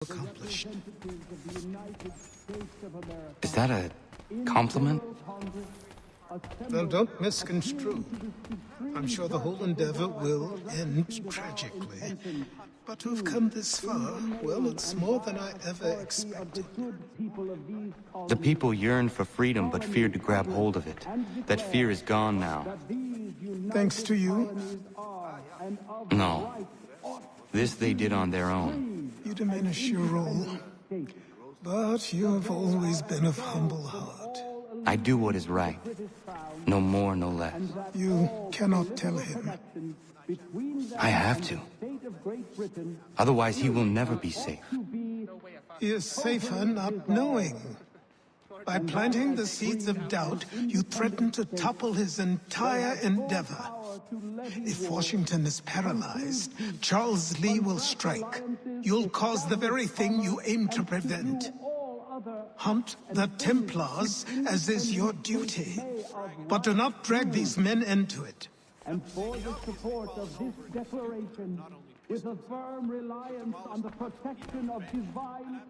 accomplished. Is that a compliment? Well, don't misconstrue. I'm sure the whole endeavor will end tragically. But to have come this far, well, it's more than I ever expected. The people yearned for freedom but feared to grab hold of it. That fear is gone now. Thanks to you? No. This they did on their own. You diminish your role. But you have always been of humble heart. I do what is right. No more, no less. You cannot tell him. I have to. Otherwise, he will never be safe. He is safer not knowing. By planting the seeds of doubt, you threaten to topple his entire endeavor. If Washington is paralyzed, Charles Lee will strike. You'll cause the very thing you aim to prevent. Hunt the Templars, as is your duty. But do not drag these men into it. And for the support of this declaration, with a firm reliance on the protection of divine...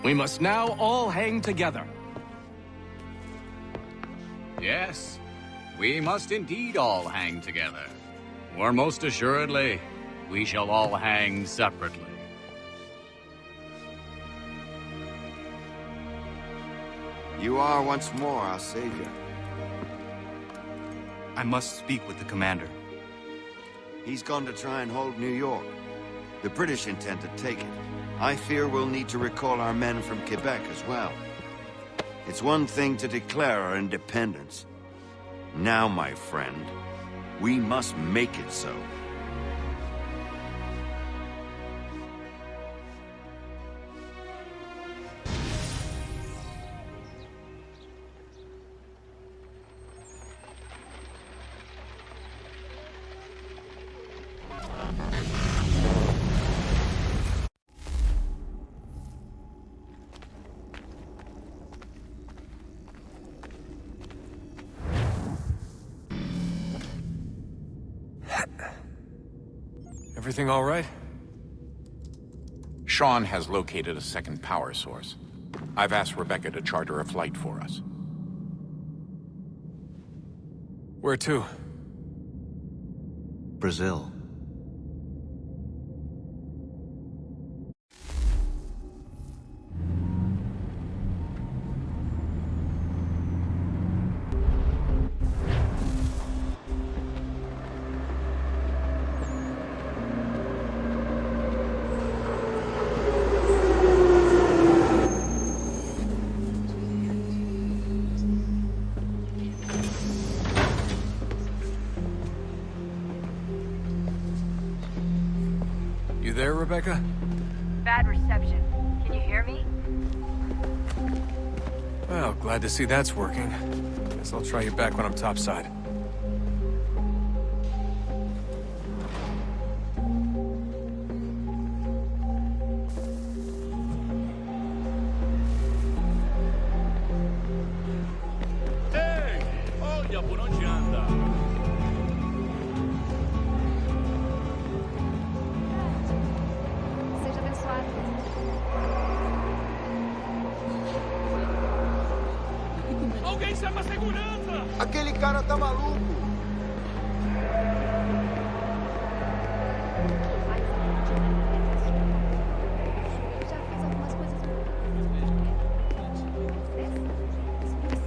We must now all hang together. Yes, we must indeed all hang together. Or most assuredly, we shall all hang separately. You are once more our savior. I must speak with the commander. He's gone to try and hold New York. The British intend to take it. I fear we'll need to recall our men from Quebec as well. It's one thing to declare our independence. Now, my friend, we must make it so. Everything all right? Sean has located a second power source. I've asked Rebecca to charter a flight for us. Where to? Brazil. You there, Rebecca? Bad reception. Can you hear me? Well, glad to see that's working. Guess I'll try you back when I'm topside. Seja abençoado. Alguém chama a segurança! Aquele cara tá maluco! Já fiz algumas coisas.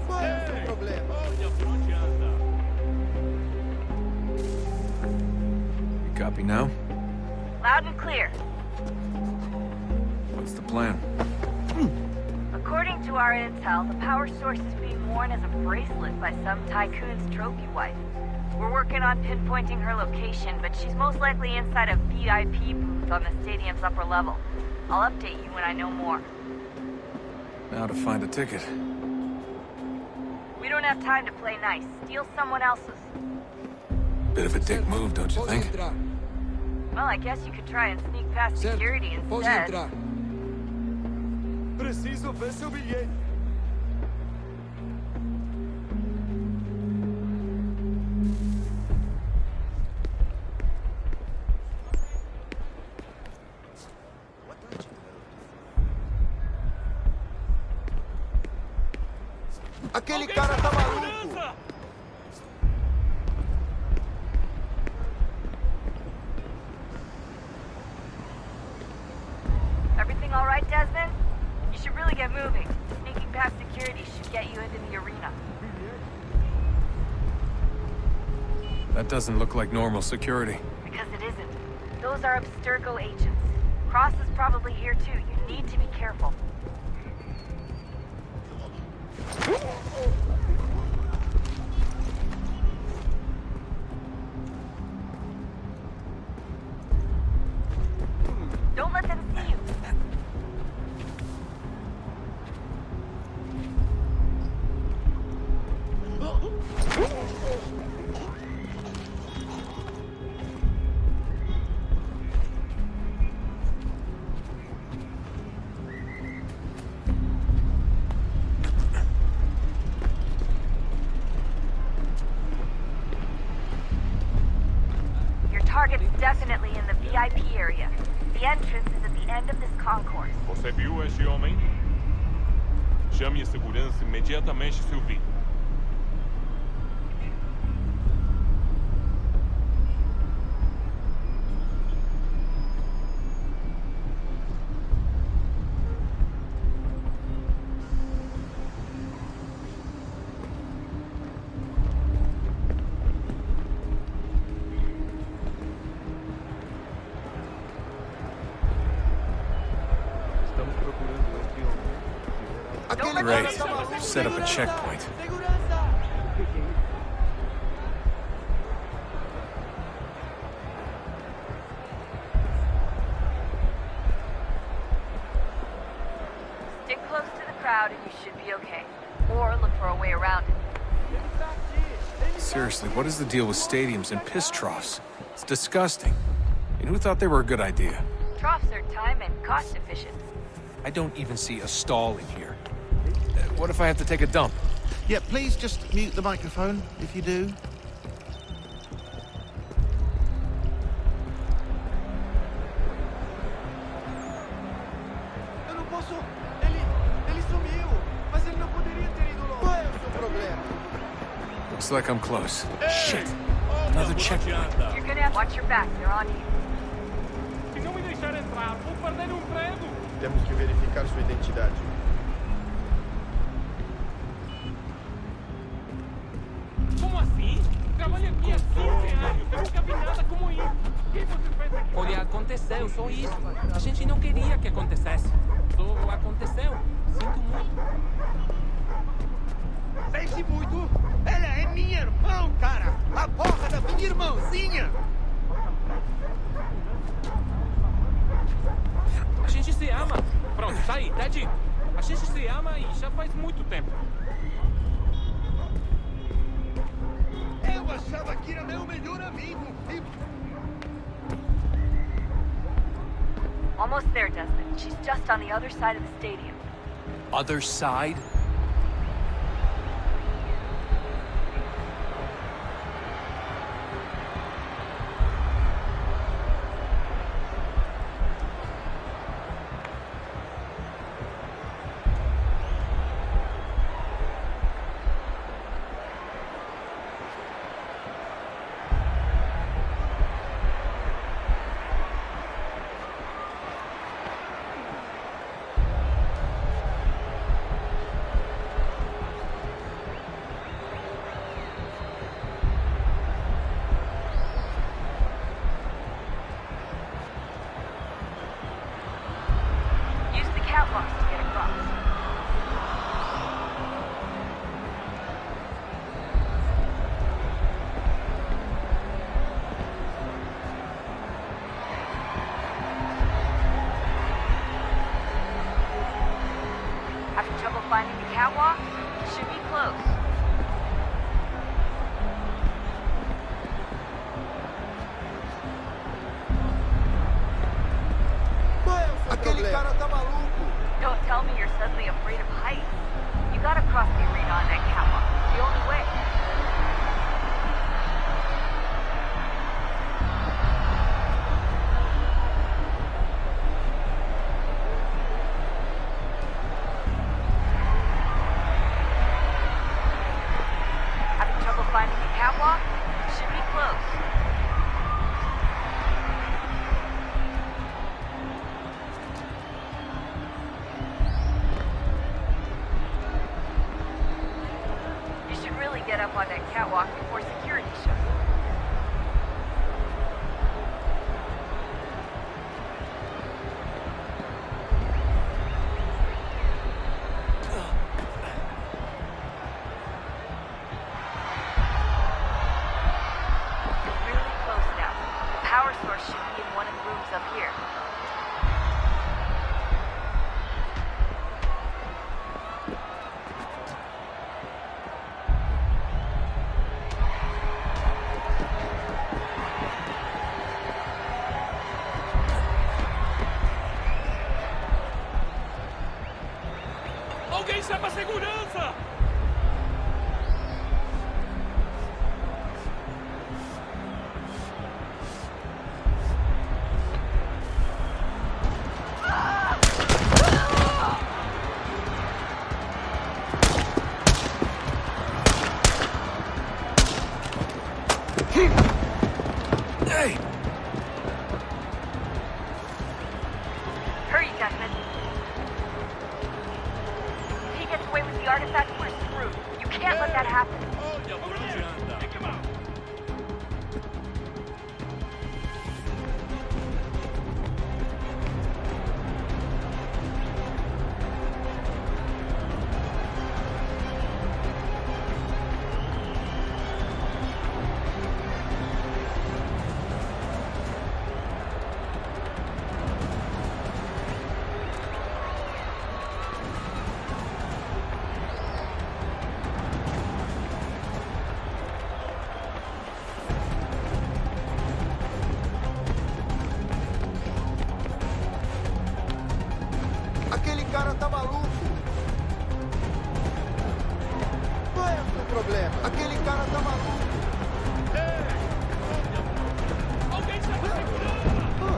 Qual é o seu problema? Olha por onde anda! You copy now? Loud and clear. What's the plan? According to our intel, the power source is being worn as a bracelet by some tycoon's trophy wife. We're working on pinpointing her location, but she's most likely inside a VIP booth on the stadium's upper level. I'll update you when I know more. Now to find a ticket. We don't have time to play nice. Steal someone else's. Bit of a dick move, don't you think? Well, I guess you could try and sneak past security instead. Preciso ver seu bilhete. Aquele cara tá maluco! Everything all right, Desmond? You should really get moving. Sneaking past security should get you into the arena. That doesn't look like normal security. Because it isn't. Those are Abstergo agents. Cross is probably here too. You need to be careful. Don't let them see you. Your target's definitely in the VIP area. The entrance is at the end of this concourse. Você viu este homem? Chame a segurança imediatamente se o vir. Great. Set up a checkpoint. Stick close to the crowd and you should be okay. Or look for a way around it. Seriously, what is the deal with stadiums and piss troughs? It's disgusting. And who thought they were a good idea? Troughs are time and cost efficient. I don't even see a stall in here. What if I have to take a dump? Yeah, please just mute the microphone if you do. Eu não posso... Ele sumiu! Mas ele não poderia ter ido longe. Qual é o seu problema? Looks like I'm close. Shit. Another checkpoint. You're gonna have to watch your back. They're on you. Se não me deixar entrar, vou perder um emprego. Temos que verificar sua identidade. Como assim? Trabalho aqui há 15 anos. Eu nunca vi nada como isso. O que você fez aqui? Olha, aconteceu, só isso. A gente não queria que acontecesse. Só aconteceu. Sinto muito. Sente muito! Ela é minha irmã, cara! A porra da minha irmãzinha! A gente se ama. Pronto, tá aí, tá dito. A gente se ama e já faz muito tempo. Eu achava que era meu melhor amigo. Almost there, Desmond. She's just on the other side of the stadium. Other side? catwalks to get across. Having trouble finding the catwalk? Should be close. Aquele cara tá maluco. Don't tell me you're suddenly afraid of heights. You gotta cross the arena on that catwalk. It's the only way. chama a segurança! Hurry, Desmond. If he gets away with the artifact, we're screwed. You can't let that happen. Take him out! Aquele cara tá maluco. Qual é o seu problema? Aquele cara tá maluco. Alguém chama a segurança!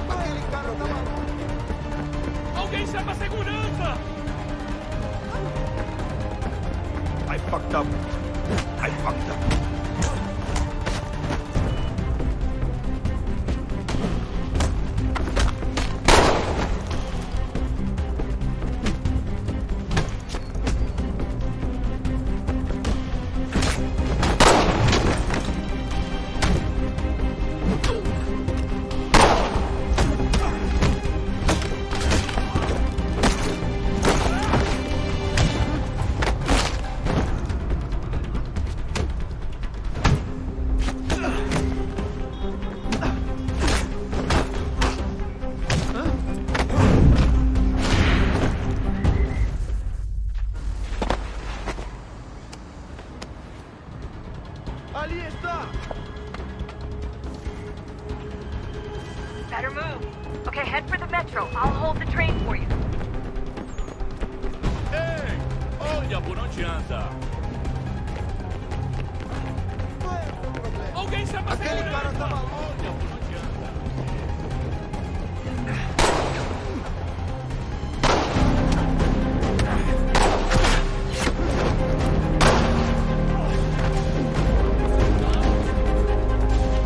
Aquele cara tá maluco. Alguém chama a segurança! I fucked up. I fucked up. Ali está. Better move. Okay, head for the metro. I'll hold the train for you. Ei! Olha por onde anda! Qual é o seu problema? Alguém chama a Aquele segurança! cara tá maluco. Olha por onde anda!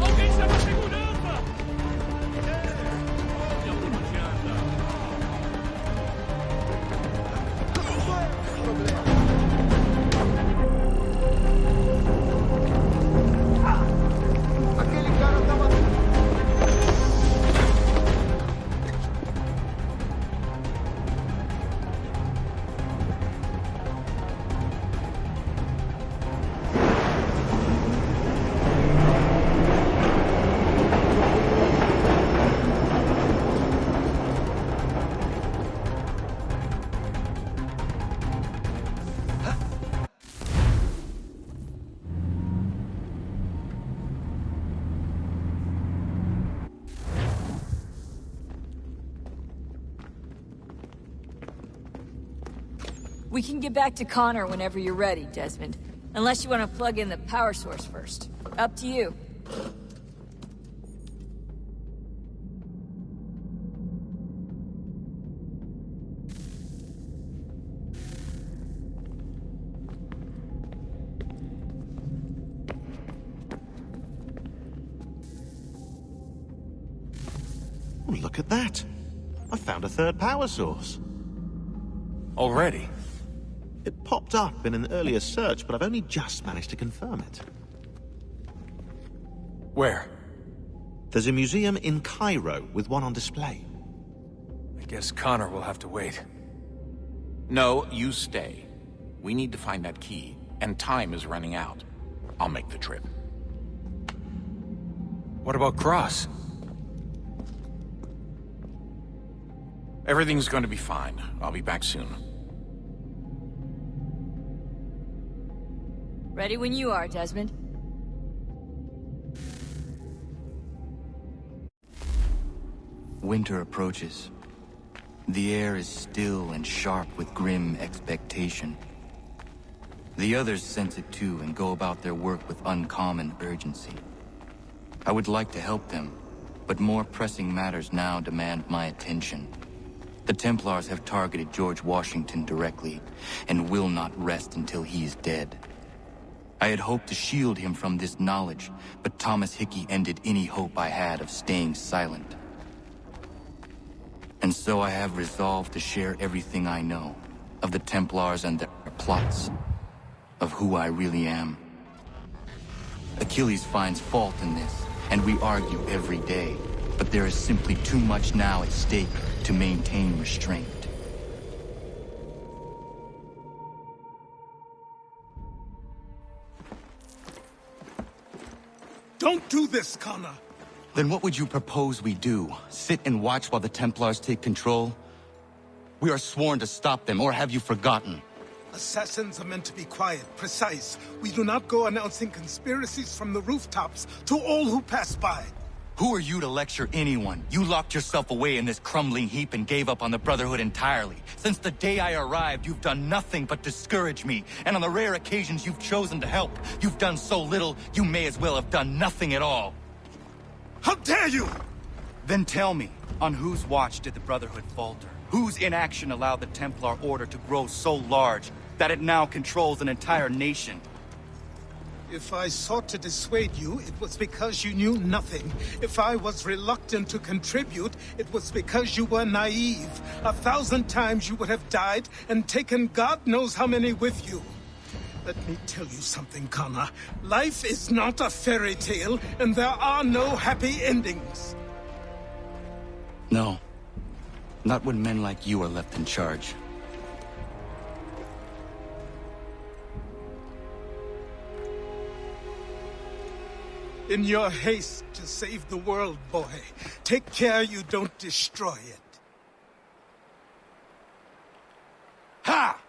Alguém chama a segurança! Olha por onde anda! Qual é o seu problema? Aquele cara tá maluco. We can get back to Connor whenever you're ready, Desmond. Unless you want to plug in the power source first. Up to you. Oh, look at that. I found a third power source. Already? It popped up in an earlier search, but I've only just managed to confirm it. Where? There's a museum in Cairo with one on display. I guess Connor will have to wait. No, you stay. We need to find that key, and time is running out. I'll make the trip. What about Cross? Everything's going to be fine. I'll be back soon. Ready when you are, Desmond. Winter approaches. The air is still and sharp with grim expectation. The others sense it too and go about their work with uncommon urgency. I would like to help them, but more pressing matters now demand my attention. The Templars have targeted George Washington directly, and will not rest until he is dead. I had hoped to shield him from this knowledge, but Thomas Hickey ended any hope I had of staying silent. And so I have resolved to share everything I know, of the Templars and their plots, of who I really am. Achilles finds fault in this, and we argue every day, but there is simply too much now at stake to maintain restraint. Don't do this, Connor! Then what would you propose we do? Sit and watch while the Templars take control? We are sworn to stop them, or have you forgotten? Assassins are meant to be quiet, precise. We do not go announcing conspiracies from the rooftops to all who pass by. Who are you to lecture anyone? You locked yourself away in this crumbling heap and gave up on the Brotherhood entirely. Since the day I arrived, you've done nothing but discourage me. And on the rare occasions you've chosen to help, you've done so little, you may as well have done nothing at all. How dare you! Then tell me, on whose watch did the Brotherhood falter? Whose inaction allowed the Templar Order to grow so large that it now controls an entire nation? If I sought to dissuade you, it was because you knew nothing. If I was reluctant to contribute, it was because you were naive. 1,000 times you would have died and taken God knows how many with you. Let me tell you something, Connor. Life is not a fairy tale, and there are no happy endings. No. Not when men like you are left in charge. In your haste to save the world, boy, take care you don't destroy it. Ha!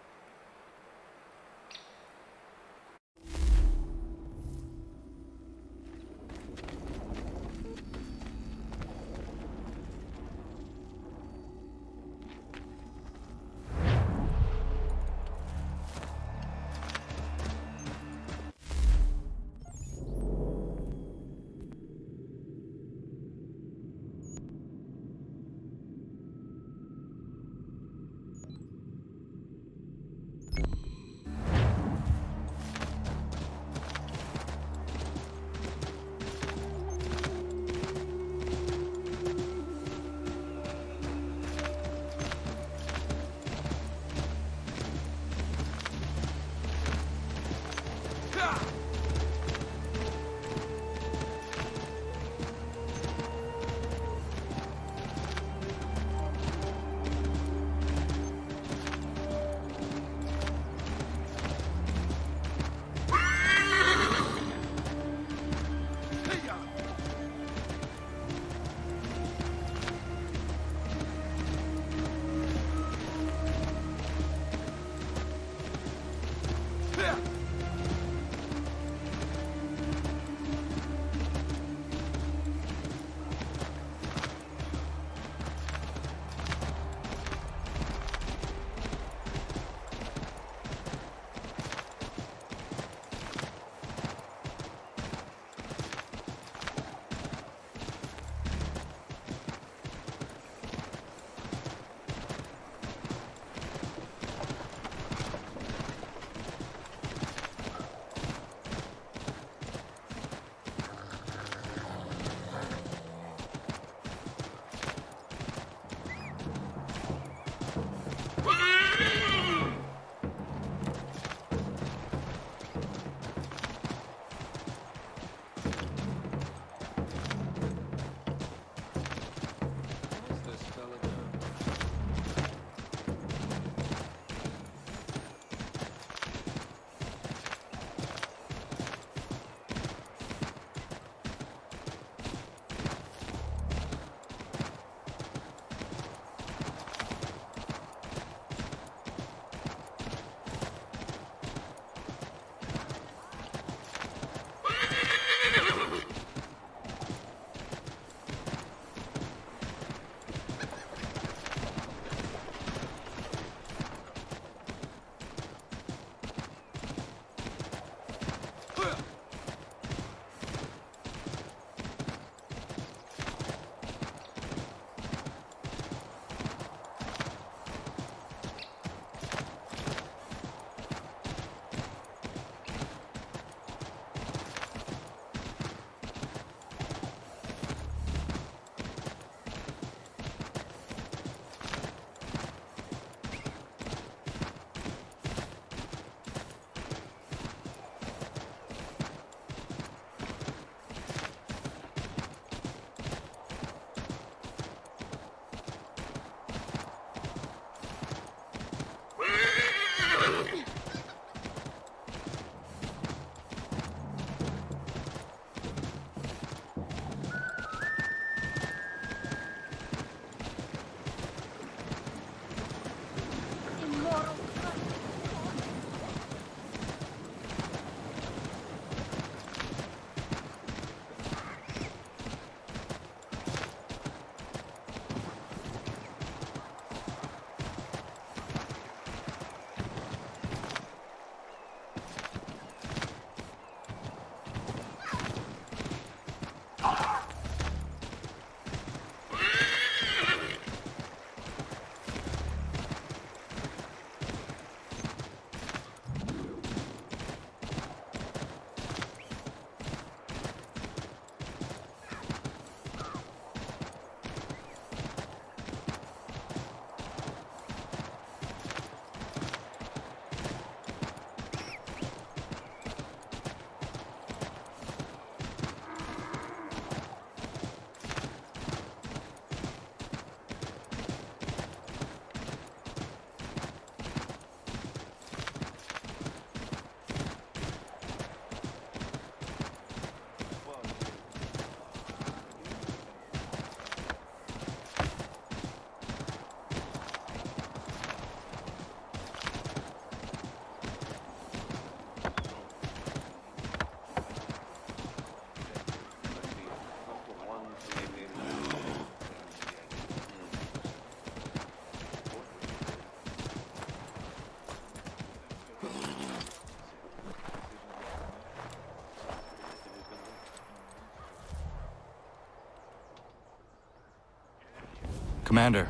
Commander.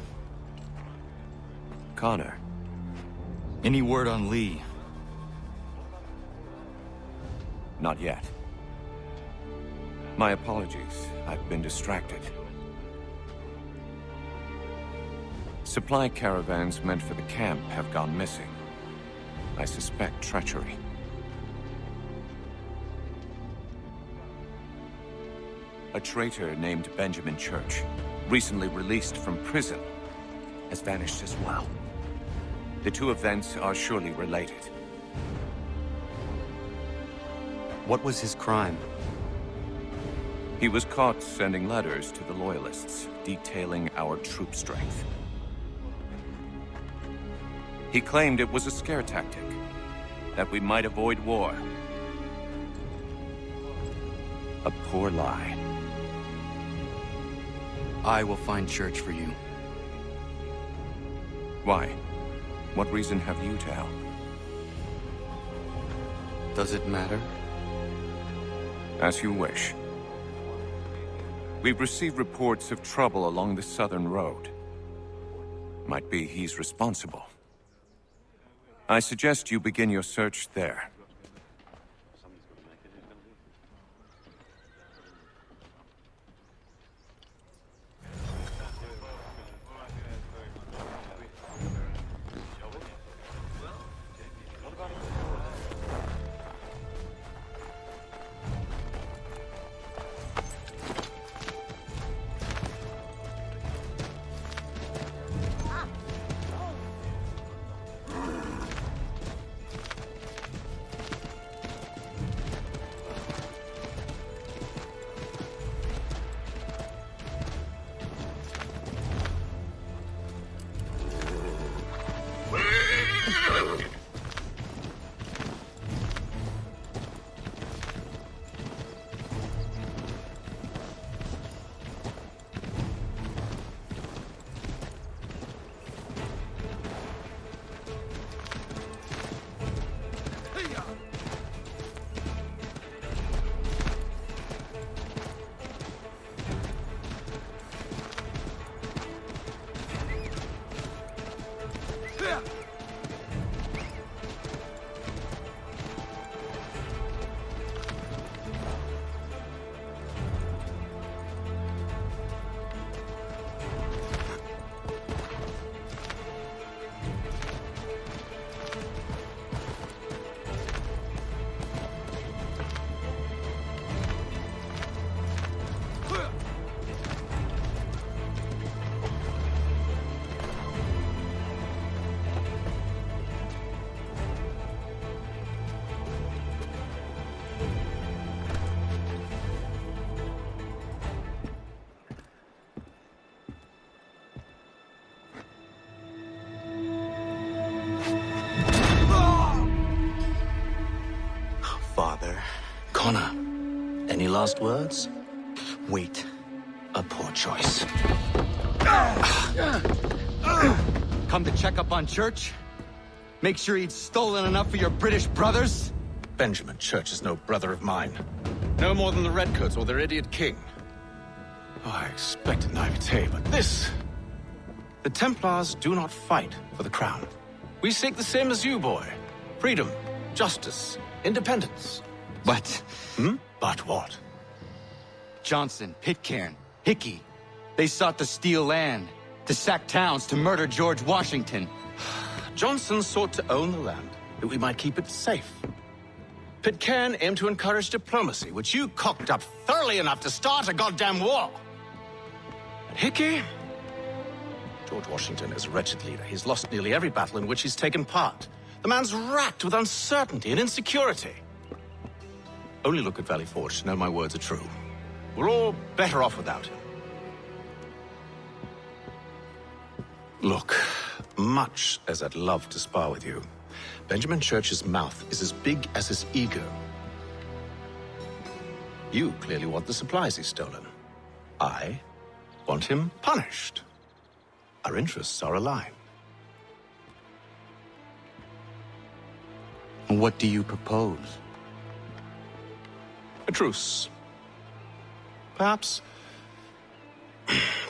Connor. Any word on Lee? Not yet. My apologies. I've been distracted. Supply caravans meant for the camp have gone missing. I suspect treachery. A traitor named Benjamin Church, recently released from prison, has vanished as well. The two events are surely related. What was his crime? He was caught sending letters to the Loyalists, detailing our troop strength. He claimed it was a scare tactic, that we might avoid war. A poor lie. I will find Church for you. Why? What reason have you to help? Does it matter? As you wish. We've received reports of trouble along the southern road. Might be he's responsible. I suggest you begin your search there. Father. Connor, any last words? Wait. A poor choice. Come to check up on Church? Make sure he'd stolen enough for your British brothers? Benjamin Church is no brother of mine. No more than the Redcoats or their idiot king. Oh, I expected naivete, but this... The Templars do not fight for the crown. We seek the same as you, boy. Freedom, justice, independence. But... But what? Johnson, Pitcairn, Hickey. They sought to steal land, to sack towns, to murder George Washington. Johnson sought to own the land, that we might keep it safe. Pitcairn aimed to encourage diplomacy, which you cocked up thoroughly enough to start a goddamn war. And Hickey? George Washington is a wretched leader. He's lost nearly every battle in which he's taken part. The man's racked with uncertainty and insecurity. Only look at Valley Forge to know my words are true. We're all better off without him. Look, much as I'd love to spar with you, Benjamin Church's mouth is as big as his ego. You clearly want the supplies he's stolen. I want him punished. Our interests are aligned. What do you propose? A truce. Perhaps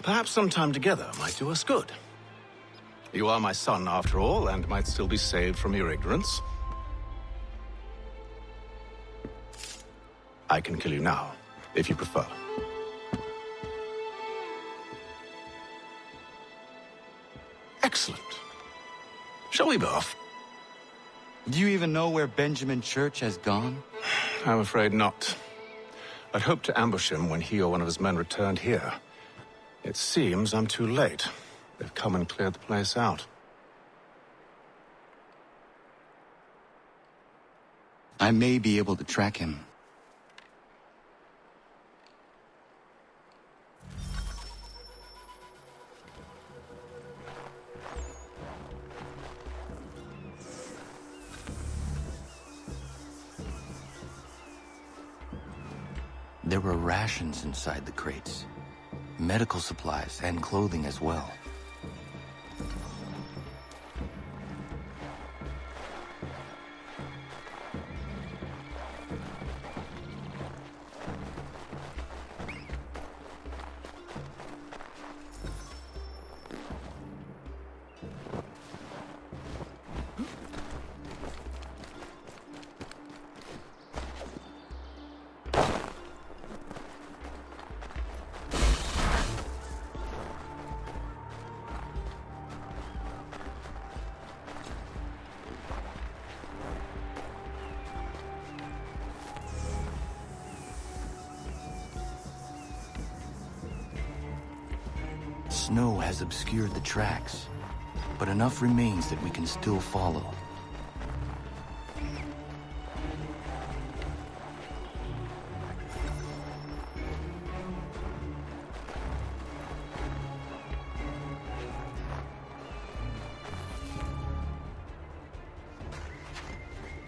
Perhaps some time together might do us good. You are my son, after all, and might still be saved from your ignorance. I can kill you now, if you prefer. Excellent. Shall we be off? Do you even know where Benjamin Church has gone? I'm afraid not. I'd hoped to ambush him when he or one of his men returned here. It seems I'm too late. They've come and cleared the place out. I may be able to track him. There were rations inside the crates. Medical supplies and clothing as well. Snow has obscured the tracks, but enough remains that we can still follow.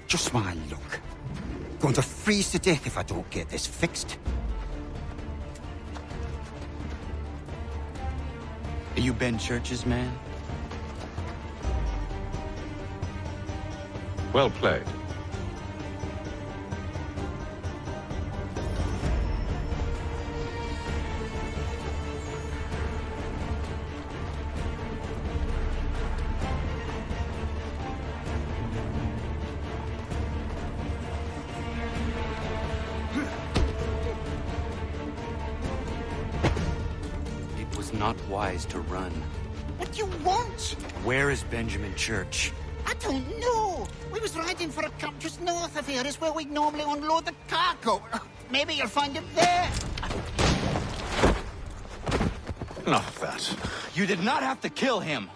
Just my luck. Going to freeze to death if I don't get this fixed. Are you Ben Church's man? Well played. Not wise to run. What do you want? Where is Benjamin Church? I don't know. We was riding for a camp just north of here. Is where we normally unload the cargo. Maybe you'll find him there. Enough of that. You did not have to kill him.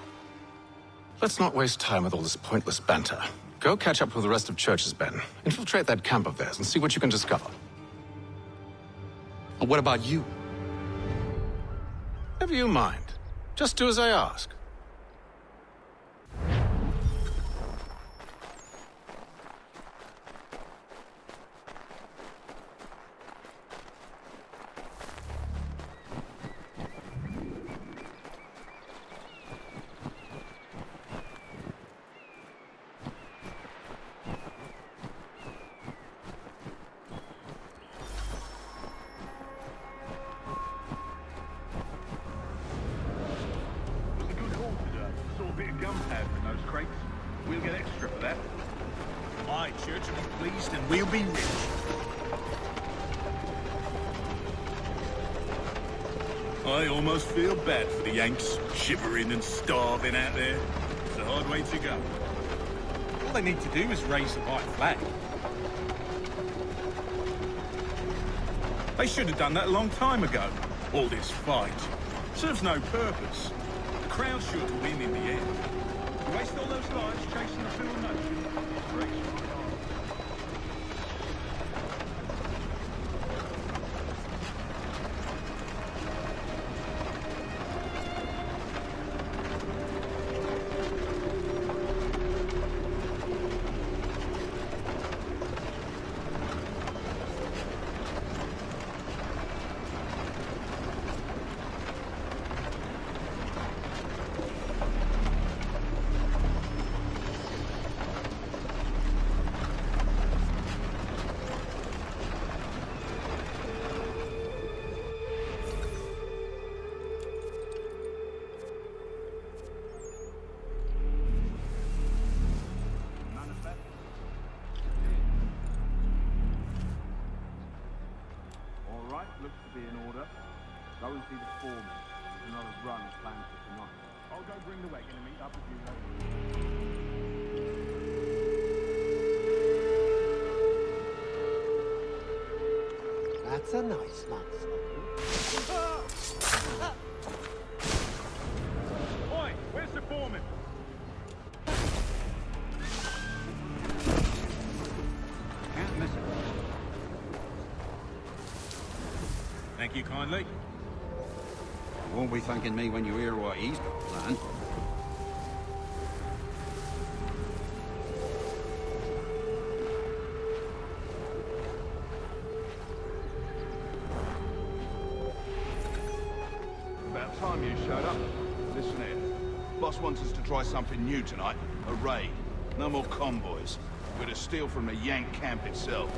Let's not waste time with all this pointless banter. Go catch up with the rest of Church's men. Infiltrate that camp of theirs and see what you can discover. And what about you? Never you mind. Just do as I ask. I almost feel bad for the Yanks, shivering and starving out there. It's a hard way to go. All they need to do is raise the white flag. They should have done that a long time ago. All this fight serves no purpose. The crowd should win in the end. You waste all those lives chasing a fool notion. Go and see the foreman. There's another run planned for tonight. I'll go bring the wagon and meet up with you later. That's a nice monster. Oi, where's the foreman? Can't miss it. Thank you kindly. You won't be thanking me when you hear what he's got planned. About time you showed up. Listen here. Boss wants us to try something new tonight. A raid. No more convoys. We're to steal from the Yank camp itself.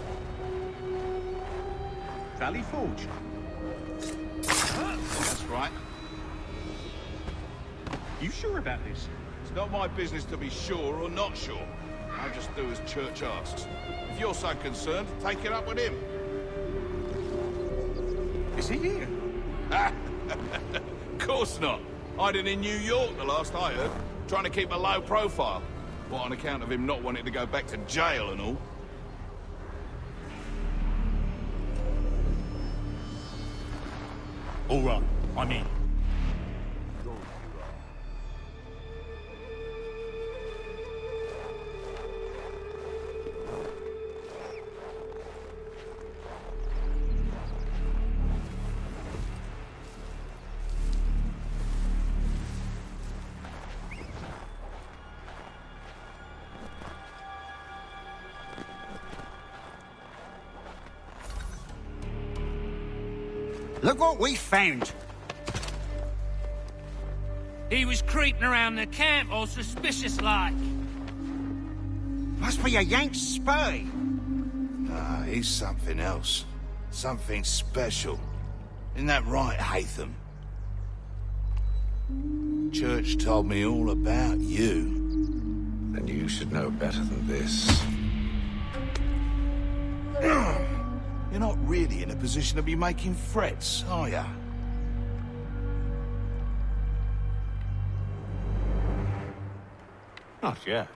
Valley Forge? That's right. You sure about this? It's not my business to be sure or not sure. I just do as Church asks. If you're so concerned, take it up with him. Is he here? Of course not. Hiding in New York, the last I heard. Trying to keep a low profile. What, on account of him not wanting to go back to jail and all? All right, I'm in. Look what we found. He was creeping around the camp all suspicious-like. Must be a Yank spy. Nah, he's something else. Something special. Isn't that right, Hatham? Church told me all about you. Then you should know better than this. You're not really in a position to be making threats, are ya? Not yet.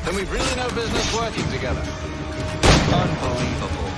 Then we've really no business working together. Unbelievable.